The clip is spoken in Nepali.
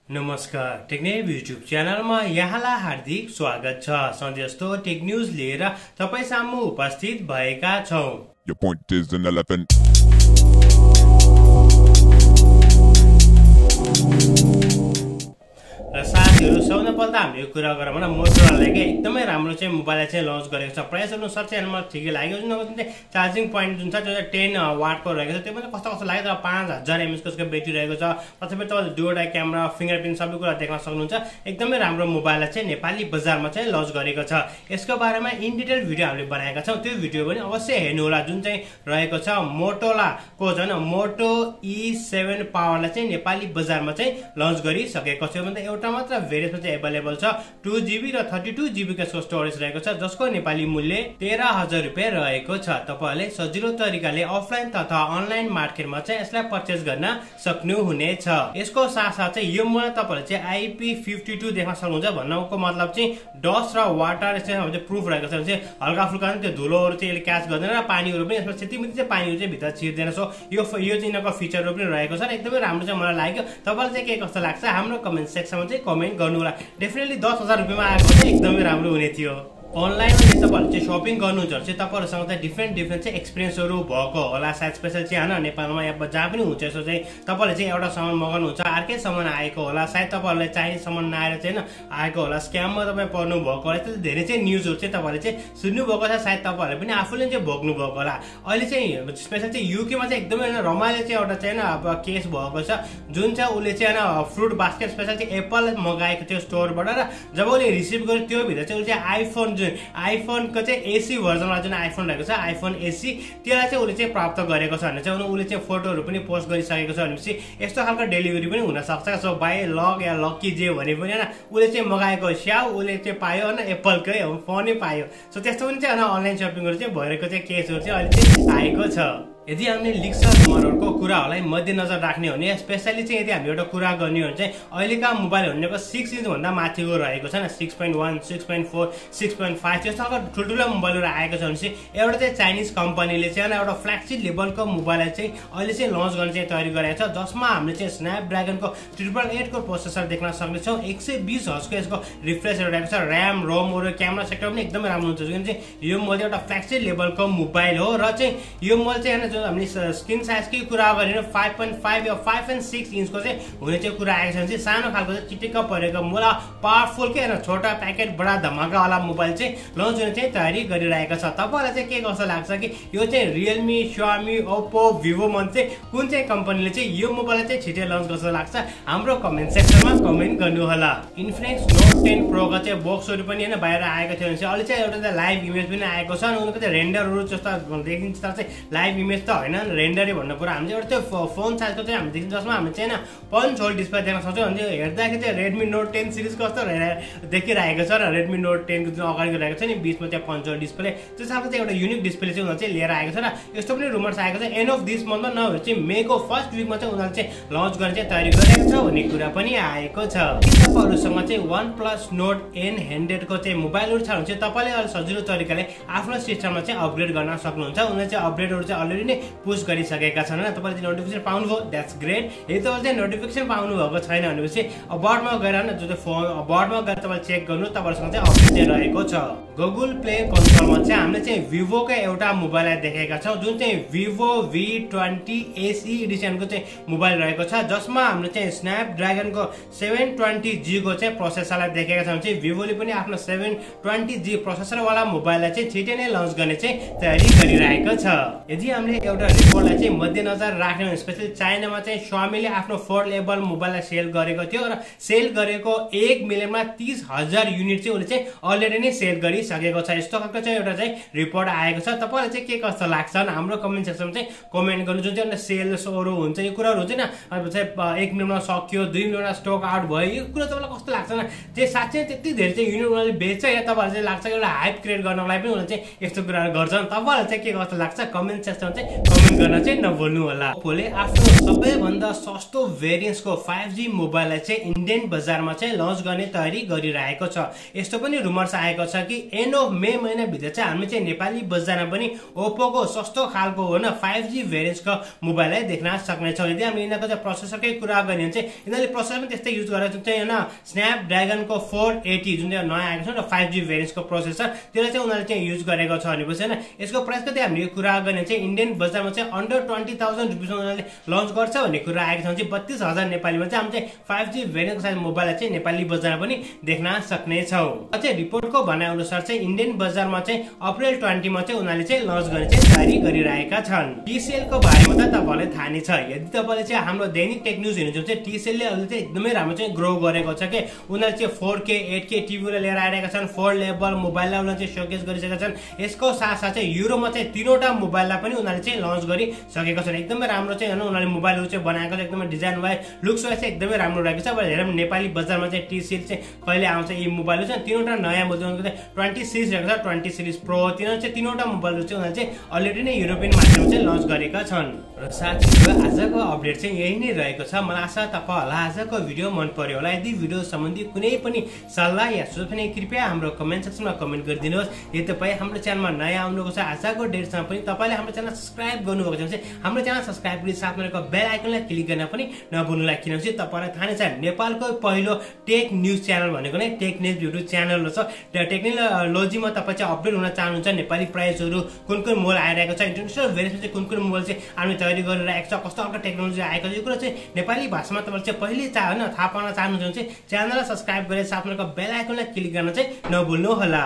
नमस्कार टेक्नेब्स युट्युब च्यानलमा यहाँलाई हार्दिक स्वागत छ। सधैँ जस्तो टेक न्यूज लिएर तपाईं सामु उपस्थित भएका छौं। Your point is an elephant. र साथीहरु सबैभन्दा पहिला त हामीले यो कुरा गरौँ न मोटोरोलाले एकदमै राम्रो चाहिँ मोबाइल चाहिँ लन्च गरेको छ। प्राइस अनुसार चाहिँ मलाई ठिकै लाग्यो। जुन चाहिँ चार्जिङ पोइन्ट जुन छ त्यो 10 वाटको रहेको छ, त्यो पनि कस्तो कस्तो लाग्यो। तर 5000 mAh को ब्याट्री रहेको छ। तसर्थ तपाईले दुईवटा क्यामेरा, फिङ्गरप्रिन्ट सबै कुरा देख्न सक्नुहुन्छ। एकदमै राम्रो मोबाइललाई चाहिँ नेपाली बजारमा चाहिँ लन्च गरेको छ। यसको बारेमा इन डिटेल भिडियो हामीले बनाएका छौं। त्यो भिडियो पनि अवश्य हेर्नु होला। जुन चाहिँ रहेको छ मोटोलाको जन मोटो E7 पावरलाई चाहिँ नेपाली बजारमा चाहिँ लन्च गरिसकेको छ। भन्दा एउटा मात्र भेरिएन्टमा चाहिँ अवेलेबल छ। 2GB र 32GB को स्टोरेज रहेको छ, जसको नेपाली मूल्य 13000 रुपैयाँ रहेको छ। तपाईले सजिलो तरिकाले अफलाइन तथा अनलाइन मार्केटमा चाहिँ यसलाई परचेज गर्न सक्नुहुनेछ। यसको साथसाथ चाहिँ यो मोबाइल तपाईले चाहिँ IP52 देख्न सक्नुहुन्छ। भन्नुको मतलब चाहिँ डस्ट र वाटर चाहिँ प्रुफ रहेको छ। चाहिँ हल्का फुल्का त्यो धुलोहरु चाहिँ यसले क्याच गर्दैन र पानीहरु पनि यसमा त्यतिमिति चाहिँ पानीहरु चाहिँ भित्र छिर्दैन। सो यो चाहिँ यिनको फिचरहरु पनि रहेको छ। एकदमै राम्रो चाहिँ मलाई लाग्यो। तपाईलाई चाहिँ के कस्तो लाग्छ हाम्रो कमेन्ट सेक्सनमा चाहिँ कमेन्ट गर्नु होला। डेफिनेटली 10000 रुपैयाँमा आएको चाहिँ एकदमै राम्रो हुने थियो। अनलाइनमा चाहिँ तपाईहरु चाहिँ शपिङ गर्नुहुन्छ भने चाहिँ तपाईहरुसँग चाहिँ डिफरेन्ट चाहिँ एक्सपिरियन्सहरु भएको होला। सायद स्पेशल चाहिँ हैन नेपालमा या जहाँ पनि हुन्छ यसो चाहिँ तपाईले चाहिँ एउटा सामान मगाउनुहुन्छ, अर्कै सामान आएको होला। सायद तपाईहरुलाई चाहिने सामान नआएर चाहिँ हैन आएको होला। स्क्याममा तपाई पर्नु भएको होला। त्यस्तो धेरै चाहिँ न्यूजहरु चाहिँ तपाईले चाहिँ सुन्नु भएको छ। सायद तपाईहरुले पनि आफूले चाहिँ भोग्नु भएको होला। अहिले चाहिँ स्पेशल चाहिँ युकेमा चाहिँ एकदमै रमाइलो चाहिँ एउटा चाहिँ अब केस भएको छ। जुन चाहिँ उले चाहिँ फ्रुट बास्केट स्पेशल चाहिँ एप्पल मगाएको थियो स्टोरबाट, र जब उले रिसिभ गर्यो त्यो भित्र चाहिँ उले चाहिँ आइफोन को चाहिँ एसी भर्जनमा जुन आइफोन रहेको छ, आइफोन एसी, त्यसलाई चाहिँ उले चाहिँ प्राप्त गरेको छ भने चाहिँ उले चाहिँ फोटोहरु पनि पोस्ट गरिसकेको छ। भनेपछि यस्तो खालको डेलिभरी पनि हुन सक्छ। सो बाइ लक या लकी जे भने पनि हैन उले चाहिँ मगाएको स्याउ उले चाहिँ पायो हैन, एप्पलकै फोनै पायो। सो त्यस्तो पनि चाहिँ अनलाइन शपिङहरु चाहिँ भइरहेको चाहिँ केसहरु चाहिँ अहिले चाहिँ आएको छ। यदि हामीले लिक्सर रुमरहरुको कुराहरुलाई मध्यनजर राख्ने हो भने, स्पेशली चाहिँ यदि हामीले एउटा कुरा गर्ने हो भने चाहिँ अहिलेका मोबाइल भनेको 6 इन्च भन्दा माथिको रहेको छ न। 6.1, 6.4, 6.5 त्यस्तो खालको ठुल्ठुलो मोबाइलहरु आएको छ भने एउटा चाहिँ चाइनिज कम्पनीले चाहिँ एउटा फ्ल्यागशिप लेभलको मोबाइल चाहिँ अहिले चाहिँ लन्च गर्ने चाहिँ तयारी गरेको छ, जसमा हामीले चाहिँ स्न्यापड्रागनको 888 को प्रोसेसर देख्न सक्नेछौँ। 120 हर्ट्जको यसको रिफ्रेश रेट रहेको छ। र्याम, रोम र क्यामेरा सेक्टर पनि एकदमै राम्रो हुन्छ। जुन चाहिँ यो मोबाइल एउटा फ्ल्यागशिप लेभलको मोबाइल हो। र चाहिँ यो मोबाइल चाहिँ हामीले स्क्रिन साइजकै कुरा गरेर 5.5 या 5 and 6 इन्चको चाहिँ हुने चाहिँ कुरा आएको छ भने चाहिँ सानो खालको चाहिँ चिटिक्क परेको मोला पावरफुल के हैन छोटा प्याकेट बडा धमाका वाला मोबाइल चाहिँ लन्च हुने चाहिँ तयारी गरिरहेको छ। तपाईलाई चाहिँ के कस्तो लाग्छ कि यो चाहिँ Realme, Xiaomi, Oppo, Vivo मन चाहिँ कुन चाहिँ कम्पनीले चाहिँ यो मोबाइललाई चाहिँ छिटै लन्च गर्छ लाग्छ हाम्रो कमेन्ट सेक्सनमा कमेन्ट गर्नु होला। Infinix Note 10 Pro को चाहिँ बक्सहरु पनि हैन बाहिर आएको थियो भने चाहिँ अहिले चाहिँ एउटा लाइभ इमेज पनि आएको छ। अनि उनको चाहिँ रेन्डरहरु जस्तो देखिन्छ, तर चाहिँ लाइभ इमेज त हैन, रेन्डरै भन्नु पर्यो। हामीले एउटा त्यो फोन साइजको चाहिँ हामी देखिन्छ, जसमा हामीले चाहिँ पंच होल डिस्प्ले देख्न सक्छौँ। अनि हेर्दाखेरि चाहिँ Redmi Note 10 सिरिज कस्तो देखिरहेको छ र Redmi Note 10 को जुन अगाडिको रहेको छ नि बीचमा चाहिँ पंच होल डिस्प्ले, त्यो साथै चाहिँ एउटा युनिक डिस्प्ले चाहिँ उनीहरुले चाहिँ लिएर आएको छ। र यस्तो पनि रुमर्स आएको छ एन्ड अफ दिस मन्थमा नभए चाहिँ मेको फर्स्ट विकमा चाहिँ उनीहरुले चाहिँ लन्च गर्ने चाहिँ तयारी गरेको छ भन्ने कुरा पनि आएको छ। तपाईहरुसँग चाहिँ OnePlus Nord N100 को चाहिँ मोबाइलहरु छ भने चाहिँ तपाईले अलि सजिलो तरिकाले आफ्नो सिस्टममा चाहिँ अपग्रेड गर्न सक्नुहुन्छ। उनीहरुले चाहिँ अपग्रेडहरु चाहिँ अलरेडी नै पुश गरिसकेका छन्। तपाईले चाहिँ नोटिफिकेसन पाउनुभयो, द्याट्स ग्रेट। यदि तपाईले चाहिँ नोटिफिकेसन पाउनु भएको छैन भनेपछि अबाउटमा गएर न जो फोन अबाउटमा गएर तपाईले चेक गर्नु, तपाईहरुसँग चाहिँ अपडेट चाहिँ रहेको छ। गुगल प्ले कन्सोलमा चाहिँ हामीले चाहिँ Vivo को एउटा मोबाइल देखेका छौं, जुन चाहिँ Vivo V21 SE एडिसनको चाहिँ मोबाइल रहेको छ, जसमा हामीले चाहिँ स्न्यापड्रागन को 720G को चाहिँ प्रोसेसरलाई देखेका छौं। चाहिँ Vivoले पनि आफ्नो 720G प्रोसेसर वाला मोबाइललाई चाहिँ छिटै नै लन्च गर्ने चाहिँ तयारी गरिरहेको छ। यदि हामीले एउटा रिपोर्टलाई चाहिँ मध्यनजर राख्ने हो भने स्पेशली चाइनामा चाहिँ Xiaomiले आफ्नो 4 लेभल मोबाइललाई सेल गरेको थियो र सेल गरेको 1 मिलियनमा 30,000 युनिट चाहिँ उले चाहिँ अलरेडी नै सेल गरिसकेको छ। यस्तो खालको चाहिँ एउटा चाहिँ रिपोर्ट आएको छ। तपाईलाई चाहिँ के कस्तो लाग्छ हाम्रो कमेन्ट सेक्सनमा चाहिँ कमेन्ट गर्नु। जुन चाहिँ सेल्सहरु हुन्छ यो कुराहरु हुन्छ नि, अब चाहिँ 1 मिलियनमा सक्यो, 2 मिलियनमा स्टक आउट भयो, यो कुरा तपाईलाई कस्तो लाग्छ न? चाहिँ साच्चै त्यति धेरै चाहिँ युनिट उनीहरुले बेच्छ या तपाईहरुलाई चाहिँ लाग्छ एउटा हाइप क्रिएट गर्नलाई पनि उनीहरुले चाहिँ यस्तो कुराहरु गर्छन्? तपाईलाई चाहिँ के कस्तो लाग्छ कमेन्ट सेक्सनमा चाहिँ चाहिँ कमेन्ट गर्न चाहिँ नभुल्नु होला। ओप्पोले आफ्नो सबैभन्दा सस्तो भेरिएन्ट्सको 5G मोबाइललाई चाहिँ इन्डियन बजारमा चाहिँ लन्च गर्ने तयारी गरिरहेको छ। यस्तो पनि रुमर्स आएको छ कि एन्ड अफ मे महिना भित्र चाहिँ हामी चाहिँ नेपाली बजारमा पनि ओप्पोको सस्तो खालको होइन 5G भेरिएन्ट्सको मोबाइललाई देख्न सक्नेछौँ। यदि हामी यिनीहरूको चाहिँ प्रोसेसरकै कुरा गर्ने भने चाहिँ यिनीहरूले प्रोसेसर पनि त्यस्तै युज गरेर चाहिँ होइन स्न्यापड्रागनको 480 जुन चाहिँ नयाँ आएको छ र 5G भेरिएन्ट्सको प्रोसेसर त्यसलाई चाहिँ उनीहरूले चाहिँ युज गरेको छ भनेपछि होइन। यसको प्राइस कति हामीले कुरा गर्ने चाहिँ इन्डियन बजारमा चाहिँ अन्डर 20,000 रुपियाँमा उनीहरूले लन्च गर्छ भन्ने कुरा आएको छ चाहिँ 32,000 नेपालीमा चाहिँ हामी चाहिँ 5G भेरिएन्टको साथ मोबाइललाई चाहिँ नेपाली बजारमा पनि देख्न सक्नेछौँ। अझै रिपोर्टको भनाइ अनुसार चाहिँ इन्डियन बजारमा चाहिँ अप्रिल 20 मा चाहिँ उनीहरूले चाहिँ लन्च गर्ने चाहिँ तयारी गरिरहेका छन्। टिसिएलको बारेमा त तपाईँलाई थाहा नै छ। यदि तपाईँले चाहिँ हाम्रो दैनिक टेक न्यूज हेर्नुहुन्छ चाहिँ टिसिएलले अहिले चाहिँ एकदमै राम्रो चाहिँ ग्रो गरेको छ कि उनीहरूले चाहिँ 4K 8K टिभीले लिएर आइरहेका छन्। 4 लेभल मोबाइललाई उनीहरूले चाहिँ सोकेस गरिसकेका छन्। यसको साथसाथ चाहिँ युरोमा चाहिँ 3वटा मोबाइललाई पनि उनीहरूले चाहिँ लन्च गरिसकेका छन्। एकदमै राम्रो चाहिँ होइन उनीहरूले मोबाइलहरू चाहिँ बनाएको छ। एकदमै डिजाइन वाइज लुक्स वाइज चाहिँ एकदमै राम्रो रहेको छ। अब हेरौँ नेपाली बजारमा चाहिँ टिसिएल चाहिँ कहिले आउँछ। यी मोबाइलहरू चाहिँ 3वटा नयाँ मोबाइलको चाहिँ 20 सिरिज रहेको छ, 20 सिरिज प्रो, तिनीहरू चाहिँ 3वटा मोबाइलहरू चाहिँ उनीहरूले चाहिँ अलरेडी नै युरोपियन मार्केटमा चाहिँ लन्च गरेका छन्। र साथीहरू आजको अपडेट चाहिँ यही नै रहेको छ। मलाई आशा तपाईँहरूलाई आजको भिडियो मन पर्यो होला। यदि भिडियो सम्बन्धी कुनै पनि सल्लाह या सुझाव भने कृपया हाम्रो कमेन्ट सेक्सनमा कमेन्ट गरिदिनुहोस्। यदि तपाईँ हाम्रो च्यानलमा नयाँ आउनुभएको छ आजको डेटसम्म पनि तपाईँले हाम्रो च्यानल सब्सक्राइब गर्नुभएको छ भने चाहिँ हाम्रो च्यानल सब्सक्राइब गरी साथमा रहेको बेल आइकनलाई क्लिक गर्न पनि नभुल्नुहोला। किनभने तपाईँलाई थाहा नै छ नेपालको पहिलो टेक न्युज च्यानल भनेको नै टेक्नेप्स युट्युब च्यानल छ। टेक्नोलोजीमा तपाईँ चाहिँ अपडेट हुन चाहनुहुन्छ नेपाली प्राइसहरू कुन कुन मोबाइल आइरहेको छ, इन्टरनेसनल भेरिएन्टमा चाहिँ कुन कुन मोबाइल चाहिँ हामी तयारी गरिरहेको छ, कस्तो खालको टेक्नोलोजी आएको छ, यो कुरा चाहिँ नेपाली भाषामा तपाईँले चाहिँ पहिले होइन थाहा पाउन चाहनुहुन्छ भने चाहिँ च्यानललाई सब्सक्राइब गरेर साथमा रहेको बेल आइकनलाई क्लिक गर्न चाहिँ नभुल्नु होला।